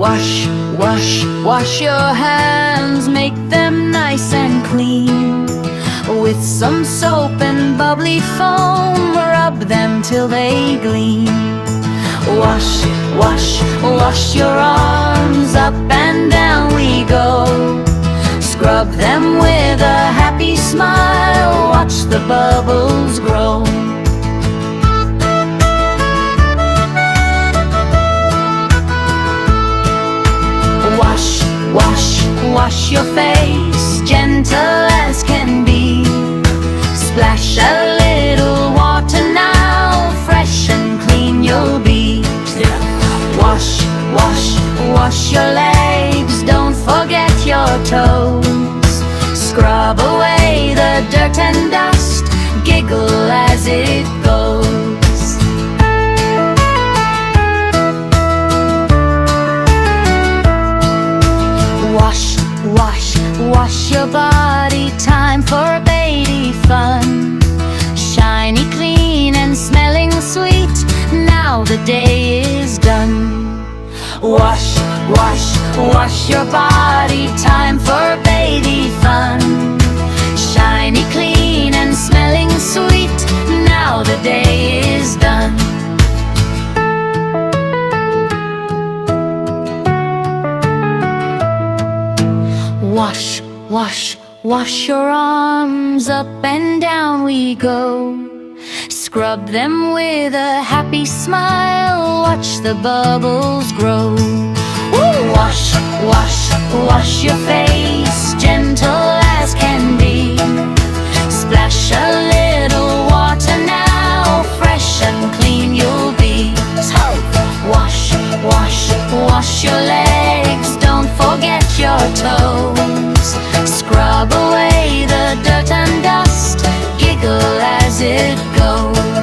Wash, wash, wash your hands, make them nice and clean. With some soap and bubbly foam, rub them till they gleam. Wash, wash, wash your arms, up and down we go. Scrub them with a happy smile, watch the bubbles grow. Wash, wash, wash your face, gentle as can be. Splash a little water now, fresh and clean you'll be. Wash, wash, wash your legs, don't forget your toes. Scrub away the dirt and dust, giggle as it goes. Wash, wash, wash your body, time for baby fun. Shiny, clean and smelling sweet, now the day is done. Wash, wash, wash your body, time for baby fun. Shiny, clean and smelling sweet, now the day is done. Wash, wash, wash your arms, up and down we go. Scrub them with a happy smile, watch the bubbles grow. Wash, wash, wash your face, gentle as can be. Splash a little water now, fresh and clean you'll be. Wash, wash, wash your legs, don't forget your toes. Scrub away the dirt and dust, giggle as it goes.